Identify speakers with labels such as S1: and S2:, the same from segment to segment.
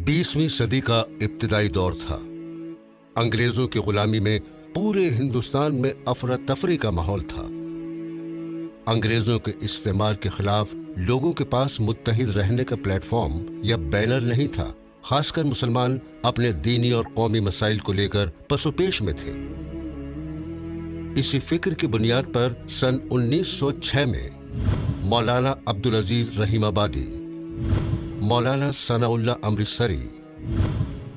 S1: 20वीं सदी का इब्तिदाई दौर था। अंग्रेजों की गुलामी में पूरे हिंदुस्तान में अफरा तफरी का माहौल था। अंग्रेजों के इस्तेमाल के खिलाफ लोगों के पास मुत्तहिद रहने का प्लेटफॉर्म या बैनर नहीं था। खासकर मुसलमान अपने दीनी और कौमी मसाइल को लेकर पसोपेश में थे। इसी फिक्र की बुनियाद पर सन 1906 में मौलाना अब्दुल अजीज रहीमाबादी, मौलाना सनाउल्लाह अमृतसरी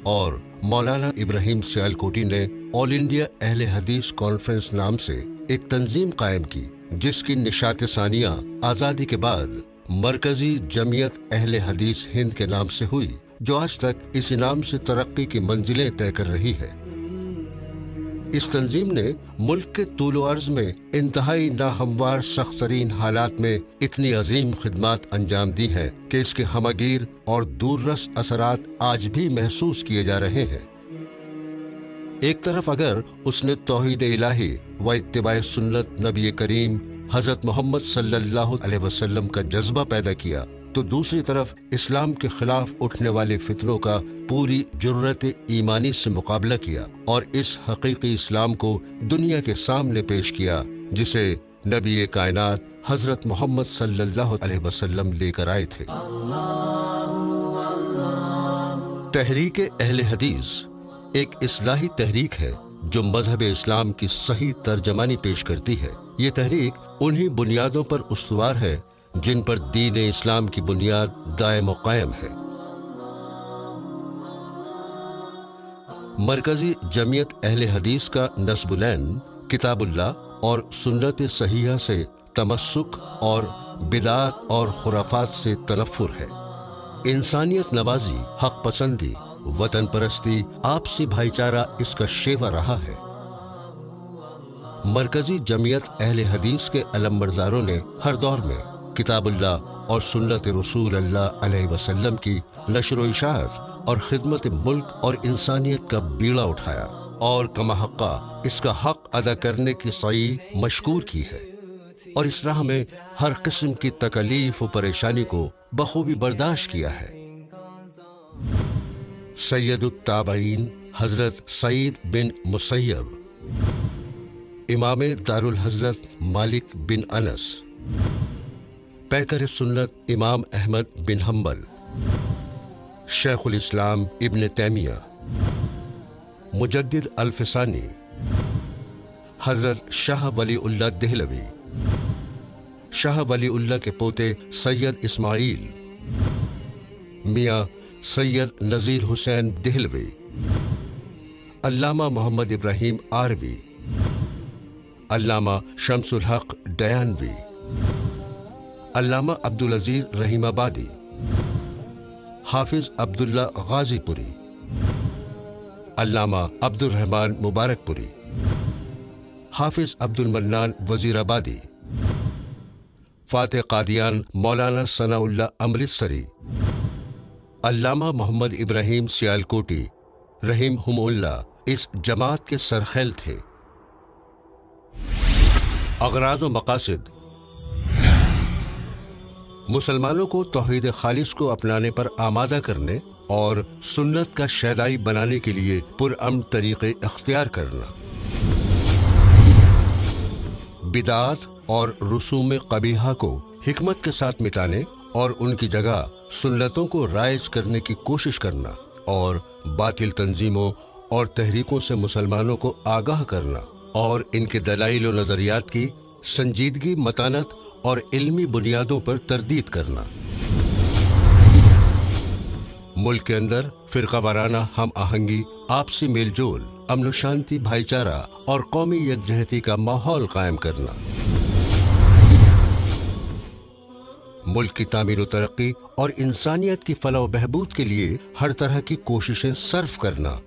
S1: और मौलाना इब्राहिम सियालकोटी ने ऑल इंडिया अहले हदीस कॉन्फ्रेंस नाम से एक तंजीम कायम की, जिसकी निशात सानिया आज़ादी के बाद मरकजी जमीयत अहले हदीस हिंद के नाम से हुई, जो आज तक इसी नाम से तरक्की की मंजिलें तय कर रही है। इस तंजीम ने मुल्क के तूल अर्ज में इंतहाई नाहमवार सख्त तरीन हालात में इतनी अजीम खिदमात अंजाम दी हैं कि इसके हमगीर और दूररस असरात आज भी महसूस किए जा रहे हैं। एक तरफ अगर उसने तौहीद इलाही व इत्तिबाए सुन्नत नबी करीम हजरत मोहम्मद सल्लल्लाहु अलैहि वसल्लम का जज्बा पैदा किया, तो दूसरी तरफ इस्लाम के खिलाफ उठने वाले फितनों का पूरी जुर्रत ईमानी से मुकाबला किया और इस हकीकी इस्लाम को दुनिया के सामने पेश किया, जिसे नबी कायनात हजरत मोहम्मद सल्लल्लाहु अलैहि वसल्लम लेकर आए थे। तहरीक अहले हदीस एक इस्लाही तहरीक है जो मजहब इस्लाम की सही तर्जमानी पेश करती है। ये तहरीक उन्हीं बुनियादों पर उस्तवार है जिन पर दीन इस्लाम की बुनियाद दायम और कायम है। मरकजी जमीयत अहले हदीस का नस्बुलैन किताबुल्लाह और सुन्नत सहीहा से तमस्सुक और बिदात और खुराफात से तनफ्फुर है। इंसानियत नवाजी, हक पसंदी, वतन परस्ती, आपसी भाईचारा इसका शेवा रहा है। मरकजी जमीयत अहले हदीस के अलंबरदारों ने हर दौर में किताबुल्लाह और सुन्नत रसूल अल्लाह अलैहि वसल्लम की नशर व इशाअत और खिदमत मुल्क और इंसानियत का बीड़ा उठाया और कमा हक्का इसका हक अदा करने की सही मशकूर की है, और इस राह में हर किस्म की तकलीफ व परेशानी को बखूबी बर्दाश्त किया है। सैयदुत ताबईन हजरत सईद बिन मुसय्यब, इमाम दारुल हजरत मालिक बिन अनस, पैकर सुन्नत इमाम अहमद बिन हम्बल, शेखुल इस्लाम इब्न तैमिया, मुजद्दिद अल्फसानी, हजरत शाह वलीउल्लाह देहलवी, शाह वलीउल्लाह के पोते सैयद इस्माइल, मियाँ सैयद नज़ीर हुसैन देहलवी, अल्लामा मोहम्मद इब्राहिम आरवी, अल्लामा शम्सुल हक डयानवी, अल्लामा अब्दुल अजीज रहीमाबादी, हाफिज अब्दुल्ला गाजीपुरी, अल्लामा अब्दुल रहमान मुबारकपुरी, हाफिज अब्दुल मन्नान वजीराबादी, फातिह कादियान मौलाना सनाउल्लाह अमृतसरी, अल्लामा मोहम्मद इब्राहिम सियालकोटी रहीमहुमुल्लाह इस जमात के सरखेल थे। अगराज़ व मकासिद मुसलमानों को तौहीद खालिस को अपनाने पर आमादा करने और सुन्नत का शैदाई बनाने के लिए पुरअमन तरीक़े इख्तियार करना, बिदात और रसूम कबीहा को हिकमत के साथ मिटाने और उनकी जगह सुन्नतों को राइज करने की कोशिश करना, और बातिल तंजीमों और तहरीकों से मुसलमानों को आगाह करना और इनके दलाइल व नज़रियात की संजीदगी, मतानत और इल्मी बुनियादों पर तरदीद करना, मुल्क के अंदर फिरका वाराना हम आहंगी, आपसी मेलजोल, अमन शांति, भाईचारा और कौमी यकजहती का माहौल कायम करना, मुल्क की तामीर व तरक्की और इंसानियत की फलाह व बहबूद के लिए हर तरह की कोशिशें सर्फ करना,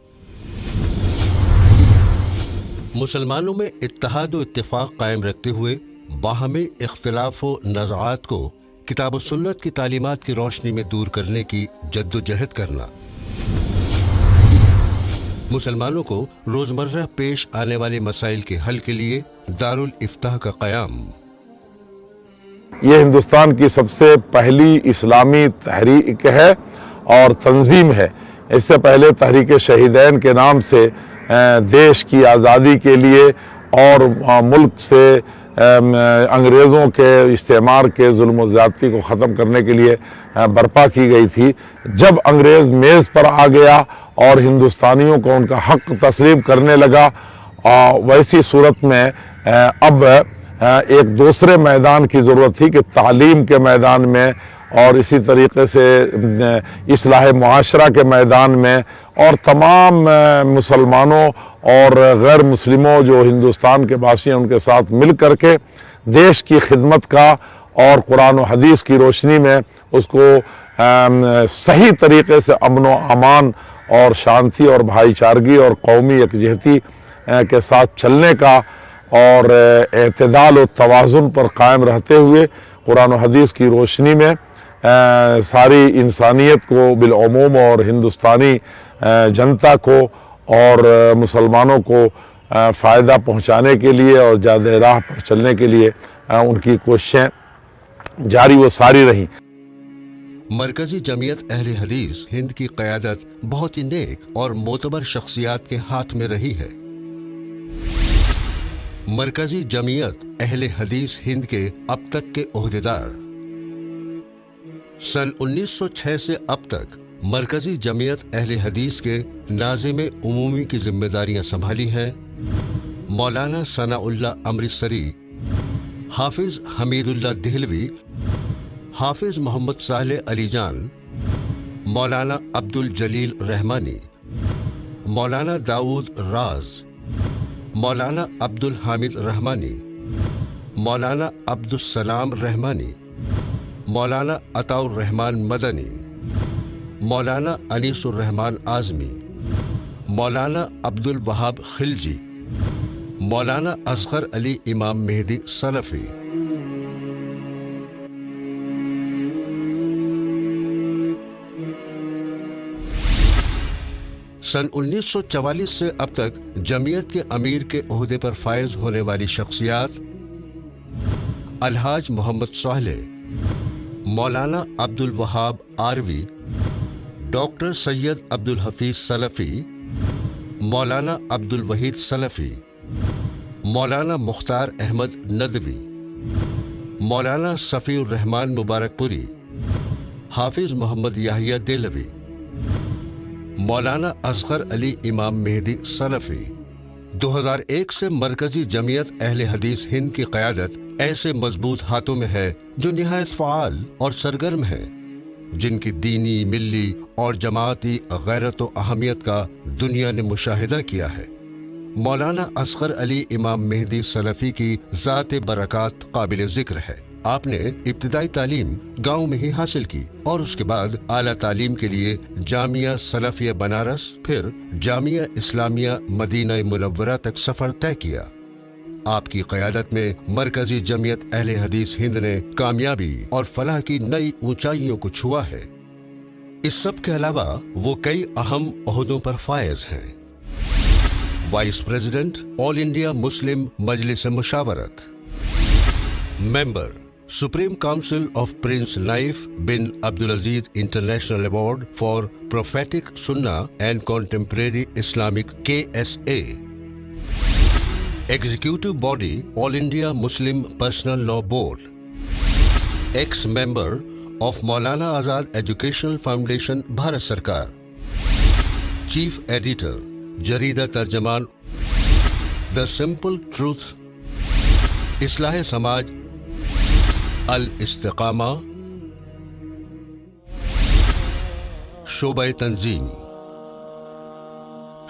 S1: मुसलमानों में इत्तेहाद व इत्तिफाक कायम रखते हुए बाहमी इख्तिलाफ व नज़ाआत को किताब व सुन्नत की तालीमात की रोशनी में दूर करने की जद्दोजहद करना, मुसलमानों को रोजमर्रा पेश आने वाले मसाइल के हल के लिए दारुल इफ्ताह का क़याम।
S2: ये हिंदुस्तान की सबसे पहली इस्लामी तहरीक है और तंजीम है। اس سے پہلے تحریک شہیدین کے نام سے دیش کی آزادی کے لیے اور ملک سے انگریزوں کے استعمار کے ظلم و زیادتی کو ختم کرنے کے لیے برپا کی گئی تھی. جب انگریز میز پر آ گیا اور ہندوستانیوں کو ان کا حق تسلیم کرنے لگا، ویسی صورت میں اب ایک دوسرے میدان کی ضرورت تھی کہ تعلیم کے میدان میں اور اسی طریقے سے اصلاح معاشرہ کے میدان میں اور تمام مسلمانوں اور غیر مسلموں جو ہندوستان کے باسی ہیں ان کے ساتھ مل کر کے دیش کی خدمت کا اور قرآن و حدیث کی روشنی میں اس کو صحیح طریقے سے امن و امان اور شانتی اور بھائی چارگی اور قومی یکجہتی کے ساتھ چلنے کا اور اعتدال و توازن پر قائم رہتے ہوئے قرآن و حدیث کی روشنی میں ساری انسانیت کو بالعموم اور ہندوستانی جنتا کو اور مسلمانوں کو فائدہ پہنچانے کے لیے اور جادہ راہ پر چلنے کے لیے ان کی کوششیں جاری و ساری رہیں.
S1: مرکزی جمعیت اہل حدیث ہند کی قیادت بہت ہی نیک اور معتبر شخصیات کے ہاتھ میں رہی ہے. مرکزی جمعیت اہل حدیث ہند کے اب تک کے عہدیدار. سن 1906 سے اب تک مرکزی جمعیت اہل حدیث کے ناظم عمومی کی ذمہ داریاں سنبھالی ہیں مولانا ثناء اللہ امرتسری، حافظ حمید اللہ دہلوی، حافظ محمد صالح علی جان، مولانا عبد الجلیل رحمانی، مولانا داؤد راز، مولانا عبد الحامد رحمانی، مولانا عبد السلام رحمانی، مولانا عطاء الرحمن مدنی، مولانا انیس الرحمن اعظمی، مولانا عبد الوہاب خلجی، مولانا اصغر علی امام مہدی سلفی. سن 1944 سے اب تک جمعیت کے امیر کے عہدے پر فائز ہونے والی شخصیات: الحاج محمد صالح، مولانا عبد الوہاب آروی، ڈاکٹر سید عبد الحفیظ سلفی، مولانا عبد الوحید سلفی، مولانا مختار احمد ندوی، مولانا صفی الرحمن مبارک پوری، حافظ محمد یحییٰ دہلوی، مولانا اصغر علی امام مہدی سلفی. 2001 سے مرکزی جمعیت اہل حدیث ہند کی قیادت ایسے مضبوط ہاتھوں میں ہے جو نہایت فعال اور سرگرم ہیں، جن کی دینی، ملی اور جماعتی غیرت و اہمیت کا دنیا نے مشاہدہ کیا ہے. مولانا اصغر علی امام مہدی سلفی کی ذات برکات قابل ذکر ہے. آپ نے ابتدائی تعلیم گاؤں میں ہی حاصل کی اور اس کے بعد اعلیٰ تعلیم کے لیے جامعہ سلفیہ بنارس، پھر جامعہ اسلامیہ مدینہ منورہ تک سفر طے کیا. آپ کی قیادت میں مرکزی جمعیت اہل حدیث ہند نے کامیابی اور فلاح کی نئی اونچائیوں کو چھوا ہے. اس سب کے علاوہ وہ کئی اہم عہدوں پر فائز ہیں. وائس پریزیڈنٹ آل انڈیا مسلم مجلس مشاورت، member supreme council of prince Naif bin Abdulaziz international award for prophetic سنہ and contemporary Islamic KSA، executive body all India مسلم personal law board, ex member of Maulana Azad educational foundation Bharat سرکار، chief editor جریدہ ترجمان the simple truth, اصلاح سماج، الاستقامہ، شعبہ تنظیم.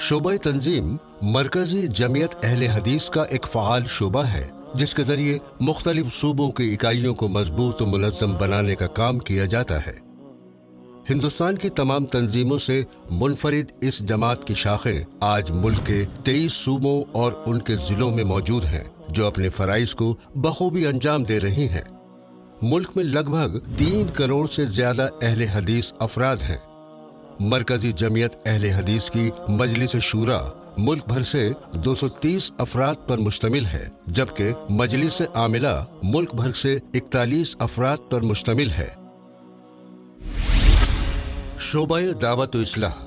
S1: شعبہ تنظیم مرکزی جمعیت اہل حدیث کا ایک فعال شعبہ ہے جس کے ذریعے مختلف صوبوں کی اکائیوں کو مضبوط و منظم بنانے کا کام کیا جاتا ہے. ہندوستان کی تمام تنظیموں سے منفرد اس جماعت کی شاخیں آج ملک کے 23 صوبوں اور ان کے ضلعوں میں موجود ہیں جو اپنے فرائض کو بخوبی انجام دے رہی ہیں. ملک میں لگ بھگ 3 کروڑ سے زیادہ اہل حدیث افراد ہیں. مرکزی جمعیت اہل حدیث کی مجلس شورا ملک بھر سے 230 افراد پر مشتمل ہے، جبکہ مجلس عاملہ ملک بھر سے 41 افراد پر مشتمل ہے. شعبہ دعوت و اصلاح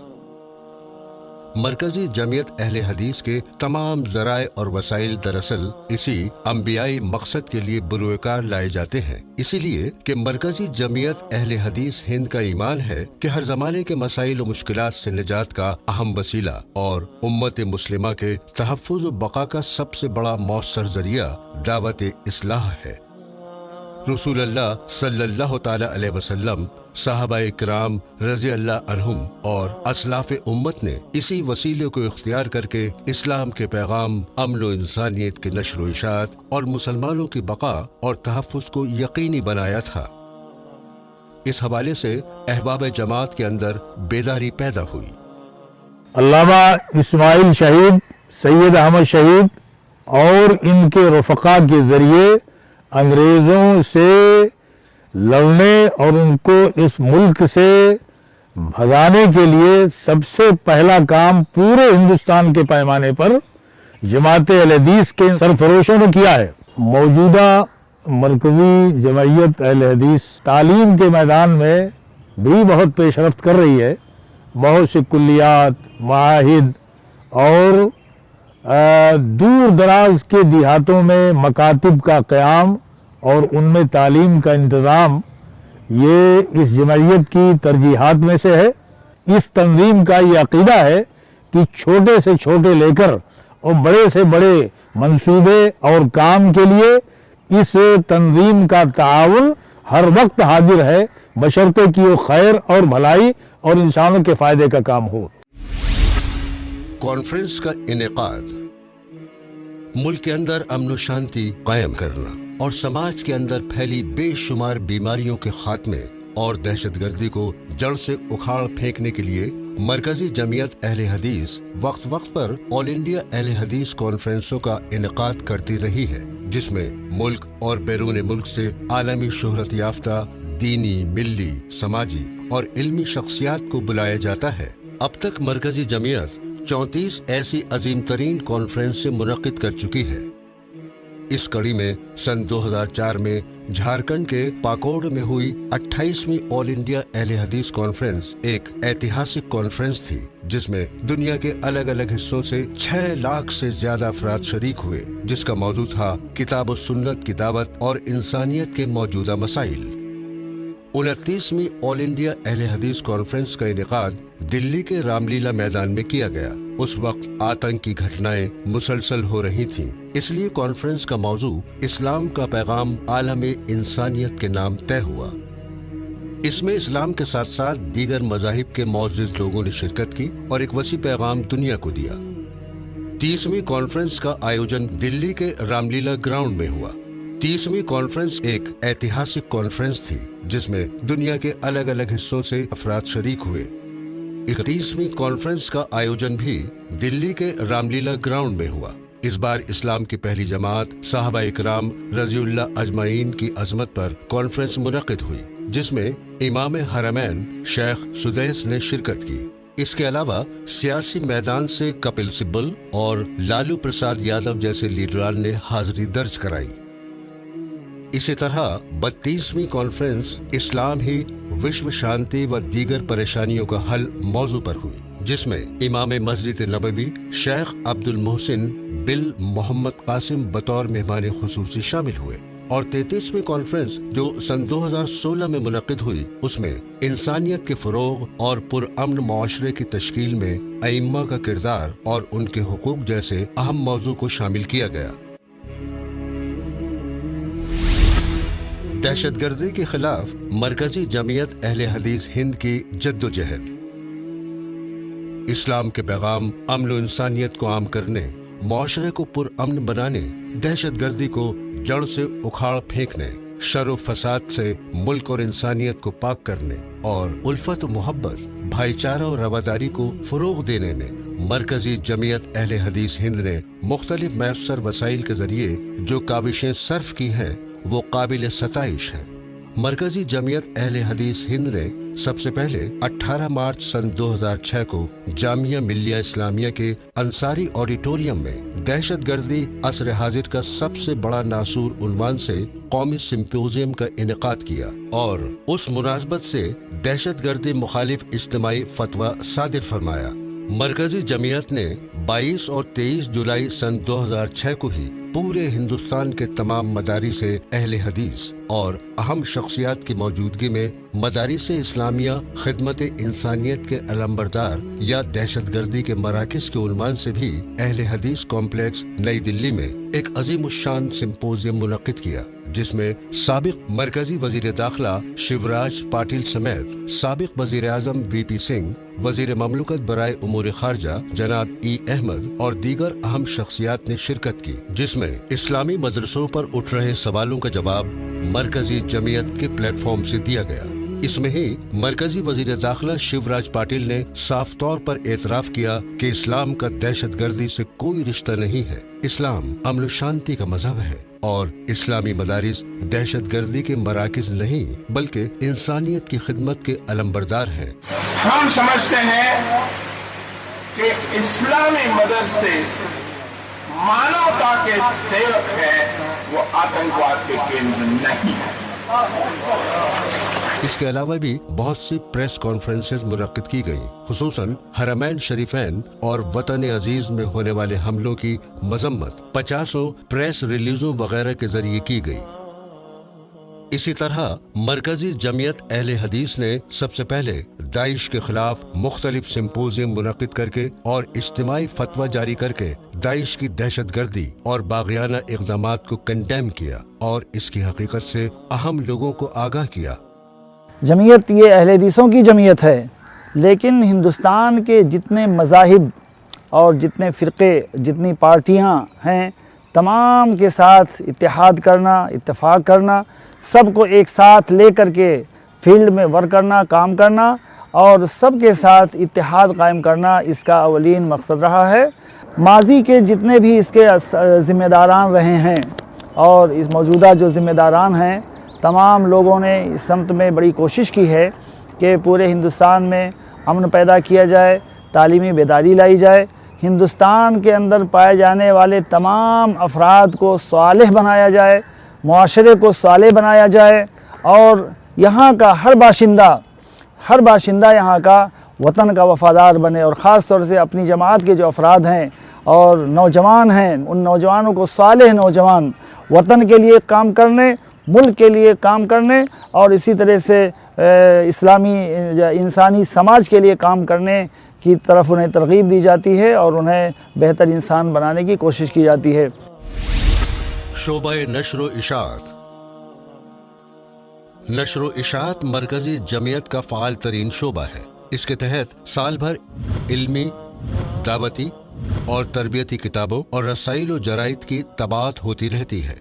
S1: مرکزی جمعیت اہل حدیث کے تمام ذرائع اور وسائل دراصل اسی انبیائی مقصد کے لیے بروئے کار لائے جاتے ہیں، اسی لیے کہ مرکزی جمعیت اہل حدیث ہند کا ایمان ہے کہ ہر زمانے کے مسائل و مشکلات سے نجات کا اہم وسیلہ اور امت مسلمہ کے تحفظ و بقا کا سب سے بڑا مؤثر ذریعہ دعوت اصلاح ہے۔ رسول اللہ صلی اللہ تعالی علیہ وسلم، صحابہ کرام رضی اللہ عنہم اور اسلاف امت نے اسی وسیلے کو اختیار کر کے اسلام کے پیغام، امن و انسانیت کے نشر و اشاعت اور مسلمانوں کی بقا اور تحفظ کو یقینی بنایا تھا۔ اس حوالے سے احباب جماعت کے اندر بیداری پیدا ہوئی۔
S3: علامہ اسماعیل شہید، سید احمد شہید اور ان کے رفقا کے ذریعے انگریزوں سے لڑنے اور ان کو اس ملک سے بھگانے کے لیے سب سے پہلا کام پورے ہندوستان کے پیمانے پر جماعت اہل حدیث کے سرفروشوں نے کیا ہے۔ موجودہ مرکزی جمعیت اہل حدیث تعلیم کے میدان میں بھی بہت پیش رفت کر رہی ہے۔ بہت سے کلیات، معاہد اور دور دراز کے دیہاتوں میں مکاتب کا قیام اور ان میں تعلیم کا انتظام، یہ اس جمعیت کی ترجیحات میں سے ہے۔ اس تنظیم کا یہ عقیدہ ہے کہ چھوٹے سے چھوٹے لے کر اور بڑے سے بڑے منصوبے اور کام کے لیے اس تنظیم کا تعاون ہر وقت حاضر ہے، بشرطے کہ وہ خیر اور بھلائی اور انسانوں کے فائدے کا کام ہو۔
S1: کانفرنس کا انعقاد ملک کے اندر امن و شانتی قائم کرنا اور سماج کے اندر پھیلی بے شمار بیماریوں کے خاتمے اور دہشت گردی کو جڑ سے اکھاڑ پھینکنے کے لیے مرکزی جمعیت اہل حدیث وقت وقت پر آل انڈیا اہل حدیث کانفرنسوں کا انعقاد کرتی رہی ہے، جس میں ملک اور بیرون ملک سے عالمی شہرت یافتہ دینی، ملی، سماجی اور علمی شخصیات کو بلایا جاتا ہے۔ اب تک مرکزی جمعیت 34 ایسی عظیم ترین کانفرنسیں منعقد کر چکی ہے۔ اس کڑی میں سن 2004 میں جھارکھنڈ کے پاکوڑ میں ہوئی 28ویں آل انڈیا اہل حدیث کانفرنس ایک ایتہاسک کانفرنس تھی، جس میں دنیا کے الگ الگ حصوں سے 6 لاکھ سے زیادہ افراد شریک ہوئے، جس کا موضوع تھا کتاب و سنت کی دعوت اور انسانیت کے موجودہ مسائل۔ 29ویں آل انڈیا اہل حدیث کانفرنس کا انعقاد دلی کے رام لیلا میدان میں کیا گیا۔ اس وقت آتنکی گھٹنائیں مسلسل ہو رہی تھیں، اس لیے کانفرنس کا موضوع اسلام کا پیغام عالم انسانیت کے نام طے ہوا۔ اس میں اسلام کے ساتھ ساتھ دیگر مذاہب کے معزز لوگوں نے شرکت کی اور ایک وسیع پیغام دنیا کو دیا۔ 30ویں کانفرنس کا آیوجن دلی کے رام لیلا گراؤنڈ میں ہوا۔ 30ویں کانفرنس ایک ایتہاسک کانفرنس تھی، جس میں دنیا کے الگ الگ حصوں سے افراد شریک ہوئے۔ 31ویں کانفرنس کا آیوجن بھی دلی کے رام لیلا گراؤنڈ میں ہوا۔ اس بار اسلام کی پہلی جماعت صحابہ اکرام رضی اللہ اجمعین کی عظمت پر کانفرنس منعقد ہوئی، جس میں امام حرمین شیخ سدیس نے شرکت کی۔ اس کے علاوہ سیاسی میدان سے کپل سبل اور لالو پرساد یادو جیسے لیڈران نے حاضری درج کرائی۔ اسی طرح 32ویں کانفرنس اسلام ہی وشو شانتی و دیگر پریشانیوں کا حل موضوع پر ہوئی، جس میں امام مسجد نبوی شیخ عبد المحسن بل محمد قاسم بطور مہمان خصوصی شامل ہوئے، اور 33ویں کانفرنس جو سن 2016 میں منعقد ہوئی، اس میں انسانیت کے فروغ اور پرامن معاشرے کی تشکیل میں ائمہ کا کردار اور ان کے حقوق جیسے اہم موضوع کو شامل کیا گیا۔ دہشت گردی کے خلاف مرکزی جمعیت اہل حدیث ہند کی جدوجہد۔ اسلام کے پیغام، امن و انسانیت کو عام کرنے، معاشرے کو پرامن بنانے، دہشت گردی کو جڑ سے اکھاڑ پھینکنے، شر و فساد سے ملک اور انسانیت کو پاک کرنے اور الفت و محبت، بھائی چارہ اور رواداری کو فروغ دینے میں مرکزی جمعیت اہل حدیث ہند نے مختلف میسر وسائل کے ذریعے جو کاوشیں صرف کی ہیں وہ قابل ستائش ہیں۔ مرکزی جمعیت اہل حدیث ہند نے سب سے پہلے 18 مارچ سن 2006 کو جامعہ ملیہ اسلامیہ کے انصاری آڈیٹوریم میں دہشت گردی عصر حاضر کا سب سے بڑا ناسور عنوان سے قومی سمپوزیم کا انعقاد کیا، اور اس مناسبت سے دہشت گردی مخالف اجتماعی فتویٰ صادر فرمایا۔ मरकजी जमीयत ने 22 और 23 जुलाई सन 2006 को ही पूरे हिंदुस्तान के तमाम मदारिस से अहले हदीस और अहम शख्सियात की मौजूदगी में मदारिस इस्लामिया खिदमत इंसानियत के अलंबरदार या दहशतगर्दी के मराकज़ के उलमान से भी अहले हदीस कॉम्प्लेक्स नई दिल्ली में एक अजीमुश्शान सिंपोजियम मुनक्किद किया, जिसमें साबिक मरकजी वजीर दाखिला शिवराज पाटिल समेत साबिक वजीर आजम वीपी सिंह, वजीर ममलकत बराए उमूर खारजा जनाब ई अहमद और दीगर अहम शख्सियात ने शिरकत की, जिसमें इस्लामी मदरसों पर उठ रहे सवालों का जवाब मरकजी जमीयत के प्लेटफॉर्म से दिया गया। इसमें ही मरकजी वजीर दाखिला शिवराज पाटिल ने साफ तौर पर एतराफ किया कि इस्लाम का दहशतगर्दी से कोई रिश्ता नहीं है। इस्लाम अमन शांति का मजहब है और इस्लामी मदारिस दहशतगर्दी के मराकज़ नहीं बल्कि इंसानियत की खिदमत के अलंबरदार हैं।
S4: हम समझते हैं कि इस्लामी मदरसे मानवता के सेवक है, वो आतंकवाद के केंद्र नहीं है।
S1: इसके अलावा भी बहुत सी प्रेस कॉन्फ्रेंसेस मुनक्किद की गयी, खुसूसन हरमैन शरीफैन और वतन अजीज में होने वाले हमलों की मजम्मत 50 प्रेस रिलीजों वगैरह के जरिए की गई। इसी तरह मरकजी जमीयत अहले हदीस ने सबसे पहले दाइश के खिलाफ मुख्तलिफ सिंपोजियम मुनक्किद करके और इज्तिमाई फतवा जारी करके दाइश की दहशतगर्दी और बाग़ियाना इक़दामात को कंडेम किया और इसकी हकीकत से अहम लोगों को आगाह किया।
S5: जमीयत ये अहले हदीसों की जमीयत है, लेकिन हिंदुस्तान के जितने मज़ाहिब और जितने फ़िरक़े, जितनी पार्टियां हैं, तमाम के साथ इत्तेहाद करना, इत्तेफाक करना, सबको एक साथ ले कर के फील्ड में वर्क करना, काम करना और सबके साथ इत्तेहाद कायम करना, इसका अवलीन मकसद रहा है। माजी के जितने भी इसके ज़िम्मेदारान रहे हैं और इस मौजूदा जो ज़िम्मेदारान हैं, तमाम लोगों ने इस समत में बड़ी कोशिश की है कि पूरे हिंदुस्तान में अमन पैदा किया जाए, तालीमी बेदारी लाई जाए, हिंदुस्तान के अंदर पाए जाने वाले तमाम अफराद को सालेह बनाया जाए, मुआशरे को सालेह बनाया जाए और यहाँ का हर बाशिंदा यहाँ का वतन का वफ़ादार बने और ख़ास तौर से अपनी जमात के जो अफराद हैं और नौजवान हैं, उन नौजवानों को सालेह नौजवान वतन के लिए काम करने, मुल्क के लिए काम करने और इसी तरह से इस्लामी इंसानी समाज के लिए काम करने की तरफ उन्हें तरग़ीब दी जाती है और उन्हें बेहतर इंसान बनाने की कोशिश की जाती है।
S1: शोबा नशर इशाअत। नशर इशाअत मरकजी जमीयत का फ़ाल तरीन शोबा है। इसके तहत साल भर इल्मी, दावती और तरबियती किताबों और रसाइल व जराइद की तबात होती रहती है।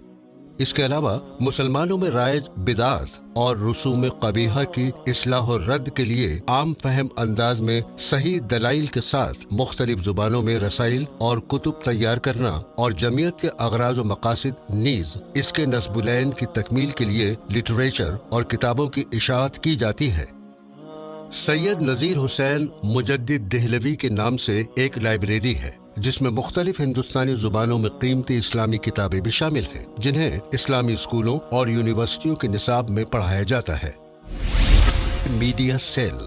S1: इसके अलावा मुसलमानों में राइज बिदात और रसूम कबीहा की इस्लाह और रद्द के लिए आम फहम अंदाज में सही दलाइल के साथ मुख्तलिफ जुबानों में रसाइल और कुतुब तैयार करना और जमीयत के अगराज व मकासिद नीज इसके नस्बुलैन की तकमील के लिए लिटरेचर और किताबों की इशाअत की जाती है। सैयद नज़ीर हुसैन मुजद्दिद देहलवी के नाम से एक लाइब्रेरी है, जिसमें मुख्तलिफ हिंदुस्तानी जुबानों में कीमती इस्लामी किताबें भी शामिल हैं, जिन्हें इस्लामी स्कूलों और यूनिवर्सिटियों के निसाब में पढ़ाया जाता है। Media cell.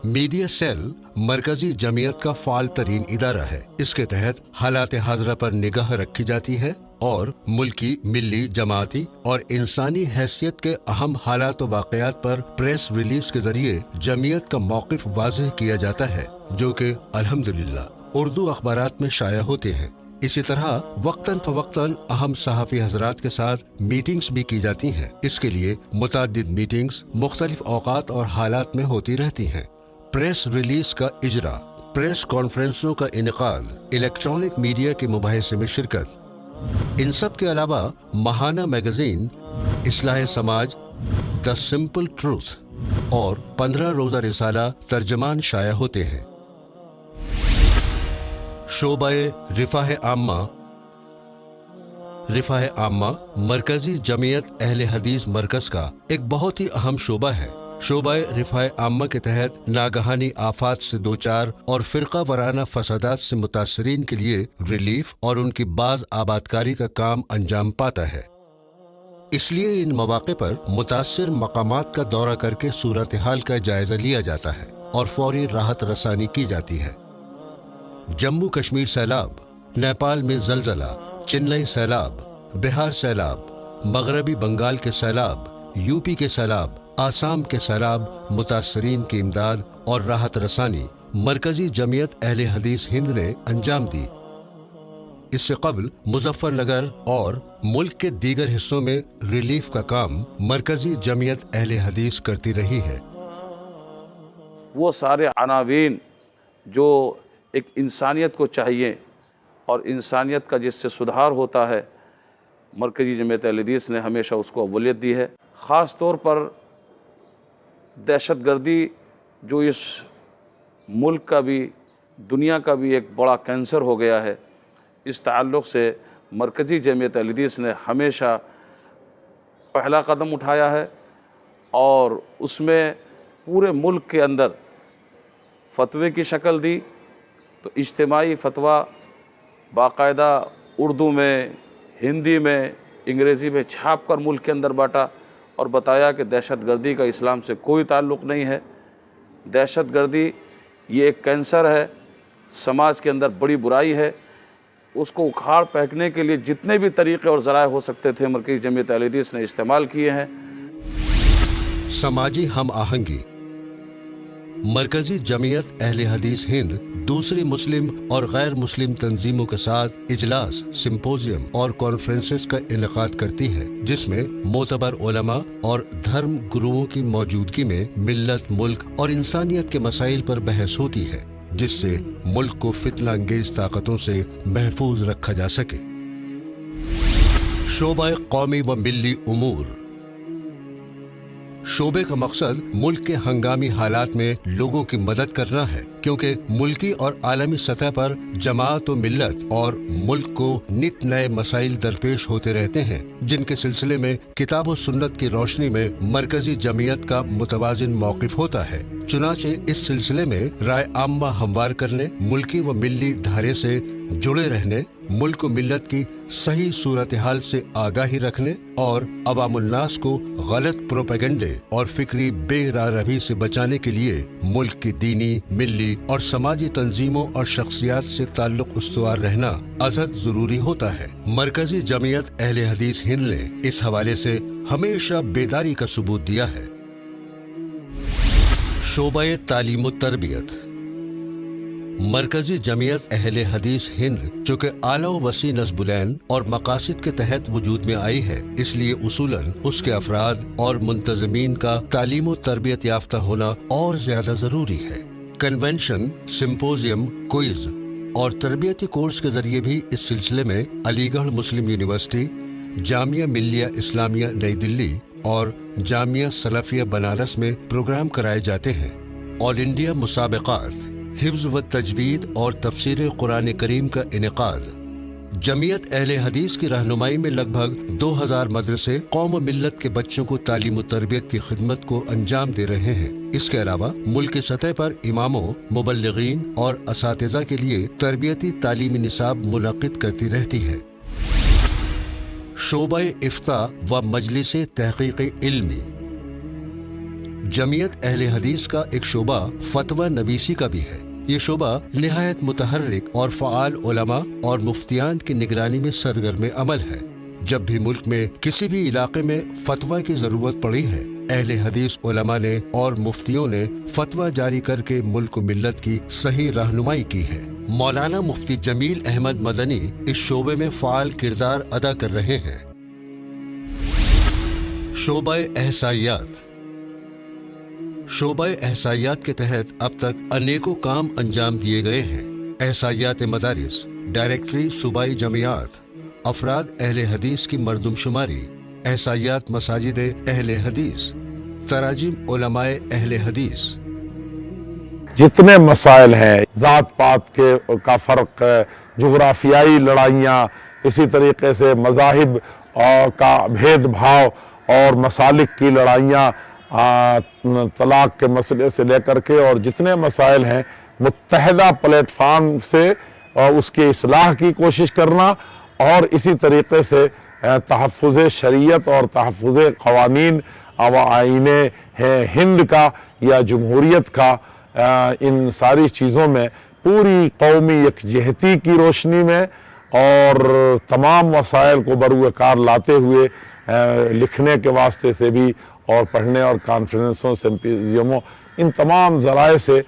S1: मीडिया सेल मरकजी जमीयत का फ़ाल तरीन इदारा है। इसके तहत हालात हाज़रा पर निगाह रखी जाती है और मुल्की, मिली, जमाती और इंसानी हैसियत के अहम हालात व वाक़यात पर प्रेस रिलीज के जरिए जमीयत का मौक़िफ़ वाज़ेह किया जाता है, जो कि अल्हम्दुलिल्लाह उर्दू अखबारात में शाया होते हैं। इसी तरह वक्तन फ़वक्तन अहम सहाफ़ी हज़रात के साथ मीटिंग्स भी की जाती हैं। इसके लिए मुतअद्दिद मीटिंग्स मुख्तलिफ औक़ात और हालात में होती रहती हैं। प्रेस रिलीज का इजरा, प्रेस कॉन्फ्रेंसों का इनेकाद, इलेक्ट्रॉनिक मीडिया के मुबाहिसे में शिरकत, इन सब के अलावा माहाना मैगजीन, इस्लाह समाज, द सिंपल ट्रूथ और 15 रोज़ा रिसाला तर्जमान शाया होते हैं। शोबाए रिफ़ाह आम्मा। रिफ़ाह आम्मा मरकजी जमीयत अहले हदीस मरकज़ का एक बहुत ही अहम शोबा है। शोबाए रिफ़ाह आम्मा के तहत नागहानी आफात से दोचार और फ़िरका वराना फसादात से मुतासरीन के लिए रिलीफ और उनकी बाज़ आबादकारी का काम अंजाम पाता है। इसलिए इन मौक़े पर मुतासिर मकामात का दौरा करके सूरत हाल का जायज़ा लिया जाता है और फौरी राहत रसानी की जाती है। जम्मू कश्मीर सैलाब, नेपाल में जलजला, चेन्नई सैलाब, बिहार सैलाब, मगरबी बंगाल के सैलाब, यूपी के सैलाब, आसाम के सैलाब, मुतासरीन की इमदाद और राहत रसानी मरकजी जमीयत अहले हदीस हिंद ने अंजाम दी। इससे कबल मुजफ्फरनगर और मुल्क के दीगर हिस्सों में रिलीफ का काम मरकजी जमीयत अहले हदीस करती रही है।
S6: वो सारे अनावीन जो एक इंसानियत को चाहिए और इंसानियत का जिससे सुधार होता है, मरकजी जमीयत अहले हदीस ने हमेशा उसको अव्वलियत दी है। ख़ास तौर पर दहशतगर्दी जो इस मुल्क का भी दुनिया का भी एक बड़ा कैंसर हो गया है, इस ताल्लुक़ से मरकजी जमीयत अहले हदीस ने हमेशा पहला कदम उठाया है और उसमें पूरे मुल्क के अंदर फतवे की शक्ल दी। तो इज्तिमाई फतवा बाकायदा उर्दू में, हिंदी में, अंग्रेज़ी में छाप कर मुल्क के अंदर बांटा और बताया कि दहशतगर्दी का इस्लाम से कोई ताल्लुक़ नहीं है। दहशतगर्दी ये एक कैंसर है, समाज के अंदर बड़ी बुराई है। उसको उखाड़ फेंकने के लिए जितने भी तरीक़े और ज़राए हो सकते थे मरकज़ी जमीयत अहले हदीस ने इस्तेमाल किए हैं।
S1: समाजी हम आहंगी। मरकजी जमीयत अहले हदीस हिंद दूसरी मुस्लिम और गैर मुस्लिम तंजीमों के साथ इजलास, सिंपोजियम और कॉन्फ्रेंसेस का इनेकाद करती है, जिसमें मोतबर उलमा और धर्म गुरुओं की मौजूदगी में मिल्लत, मुल्क और इंसानियत के मसाइल पर बहस होती है, जिससे मुल्क को फितना अंगेज ताकतों से महफूज रखा जा सके। शोबा कौमी व मिल्ली उमूर। शोबे का मकसद मुल्क के हंगामी हालात में लोगों की मदद करना है, क्योंकि मुल्की और आलमी सतह पर जमात व मिल्लत और मुल्क को नित नए मसाइल दरपेश होते रहते हैं, जिनके सिलसिले में किताब और सुन्नत की रोशनी में मरकजी जमीयत का मुतवाजिन मौक़िफ़ होता है। चुनाचे इस सिलसिले में राय आम्मा हमवार करने, मुल्की व मिल्ली धारे से जुड़े रहने, मुल्क व मिल्लत की सही सूरत हाल से आगाही रखने और अवामुन्नास को गलत प्रोपेगेंडे और फिक्री बेरारवी से बचाने के लिए मुल्क की दीनी, मिल्ली और समाजी तंजीमों और शख्सियात से ताल्लुक उस्तवार रहना अज़द ज़रूरी होता है। मरकजी जमीयत अहले हदीस हिंद ने इस हवाले से हमेशा बेदारी का सबूत दिया है। शोबा तालीम व तरबियत। मरकजी जमीयत अहले हदीस हिंद चूँकि आला व वसी नस्बुलैन और मकासिद के तहत वजूद में आई है, इसलिए उसूलन उसके अफराद और मुंतज़मीन का तालीम व तरबियत याफ्ता होना और ज्यादा जरूरी है। कन्वेंशन, सिंपोजियम, क्विज और तरबियती कोर्स के जरिए भी इस सिलसिले में अलीगढ़ मुस्लिम यूनिवर्सिटी, जामिया मिल्लिया इस्लामिया नई दिल्ली और जामिया सलाफिया बनारस में प्रोग्राम कराए जाते हैं। ऑल इंडिया मुसाबक़ात, हिफ्ज़ व तजवीद और तफसीर कुरान करीम का इनेकाद। जमीयत अहले हदीस की रहनुमाई में लगभग 2000 मदरसे कौम व मिल्लत के बच्चों को तालीम व तरबियत की खिदमत को अंजाम दे रहे हैं। इसके अलावा मुल्क की सतह पर इमामों, मुबल्लिगीन और असातिज़ा के लिए तरबियती तालीमी निसाब मुनक़िद करती रहती है। शोबा इफ्ता व मजलिस तहक़ीक़ इल्मी। जमीयत अहले हदीस का एक शोबा फतवा नवीसी का भी है। ये शोबा निहायत मुतहर्रिक और फ़आल उलमा और मुफ्तियान की निगरानी में सरगर्म अमल है। जब भी मुल्क में किसी भी इलाके में फतवा की ज़रूरत पड़ी है, अहले हदीस उलमा ने और मुफ्तियों ने फतवा जारी करके मुल्क मिल्लत की सही रहनुमाई की है। मौलाना मुफ्ती जमील अहमद मदनी इस शोबे में फ़आल किरदार अदा कर रहे हैं। शोबा एहसाइयात। शोबा एहसाइयात के तहत अब तक अनेकों काम अंजाम दिए गए हैं। एहसाइयात मदारिस, डायरेक्टरी सूबाई जमियात, अफराद अहले हदीस की मरदमशुमारी, एहसाइयात मसाजिद अहले हदीस, तराजिम उलमाए अहले हदीस।
S2: जितने मसाइल हैं, ज़ात पात के का फ़र्क, जुग़राफियाई लड़ाइयाँ, इसी तरीके से मज़ाहिब का भेदभाव और मसालिक की लड़ाइयाँ, तलाक के मसले से लेकर के और जितने मसाइल हैं, मुत्तहदा प्लेटफार्म से उसकी इस्लाह की कोशिश करना और इसी तरीके से तहफ़्फ़ुज़ शरीयत और तहफ़्फ़ुज़ क़वानीन व आईने हिंद का या जमहूरियत का ان ساری چیزوں میں پوری قومی یکجہتی کی روشنی میں اور تمام وسائل کو بروئے کار لاتے ہوئے لکھنے کے واسطے سے بھی اور پڑھنے اور کانفرنسوں سمپوزیموں ان تمام ذرائع سے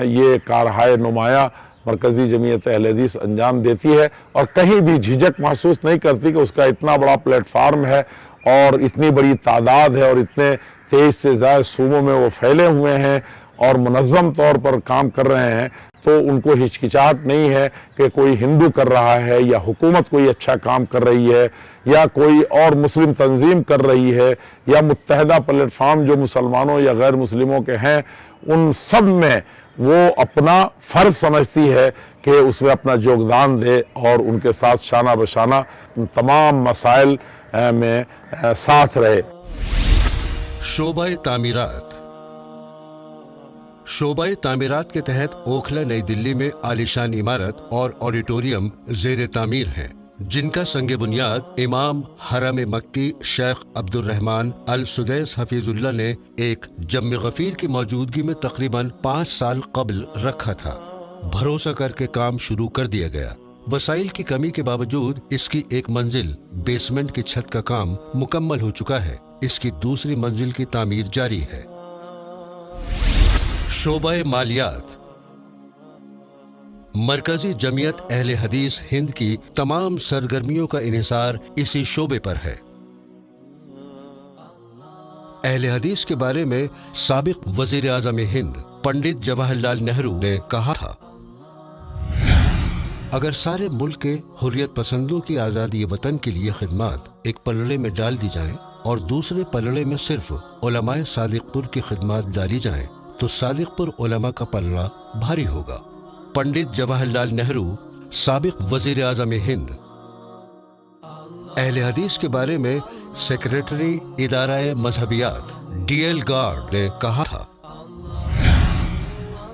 S2: یہ کارہائے نمایاں مرکزی جمعیت اہل حدیث انجام دیتی ہے اور کہیں بھی جھجک محسوس نہیں کرتی کہ اس کا اتنا بڑا پلیٹ فارم ہے اور اتنی بڑی تعداد ہے اور اتنے 23 سے زائد صوبوں میں وہ پھیلے ہوئے ہیں اور منظم طور پر کام کر رہے ہیں، تو ان کو ہچکچاہٹ نہیں ہے کہ کوئی ہندو کر رہا ہے یا حکومت کوئی اچھا کام کر رہی ہے یا کوئی اور مسلم تنظیم کر رہی ہے یا متحدہ پلیٹ فارم جو مسلمانوں یا غیر مسلموں کے ہیں، ان سب میں وہ اپنا فرض سمجھتی ہے کہ اس میں اپنا یوگدان دے اور ان کے ساتھ شانہ بشانہ تمام مسائل میں ساتھ رہے۔
S1: شعبہ تعمیرات۔ شعبہ تعمیرات کے تحت اوکھلا نئی دلی میں عالیشان عمارت اور آڈیٹوریم زیر تعمیر ہیں، جن کا سنگ بنیاد امام حرم مکی شیخ عبد الرحمن السدیس حفیظ اللہ نے ایک جم غفیر کی موجودگی میں تقریباً 5 سال قبل رکھا تھا۔ بھروسہ کر کے کام شروع کر دیا گیا۔ وسائل کی کمی کے باوجود اس کی ایک منزل بیسمنٹ کی چھت کا کام مکمل ہو چکا ہے، اس کی دوسری منزل کی تعمیر جاری ہے۔ شعبہ مالیات۔ مرکزی جمعیت اہل حدیث ہند کی تمام سرگرمیوں کا انحصار اسی شعبے پر ہے۔ اہل حدیث کے بارے میں سابق وزیر اعظم ہند پنڈت جواہر لال نہرو نے کہا تھا، اگر سارے ملک کے حریت پسندوں کی آزادی وطن کے لیے خدمات ایک پلڑے میں ڈال دی جائیں اور دوسرے پلڑے میں صرف علماء صادق پور کی خدمات ڈالی جائیں تو صادق پور علماء کا پلڑا بھاری ہوگا۔ پنڈت جواہر لال نہرو سابق وزیر اعظم ہند اہل حدیث کے بارے میں سیکریٹری ادارہ مذہبیات DL گارڈ نے کہا تھا،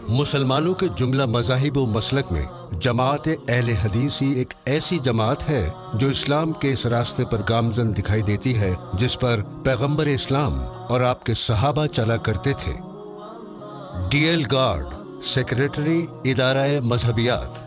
S1: مسلمانوں کے جملہ مذاہب و مسلک میں جماعت اہل حدیث ہی ایک ایسی جماعت ہے جو اسلام کے اس راستے پر گامزن دکھائی دیتی ہے جس پر پیغمبر اسلام اور آپ کے صحابہ چلا کرتے تھے۔ DL گارڈ سیکریٹری ادارہ مذہبیات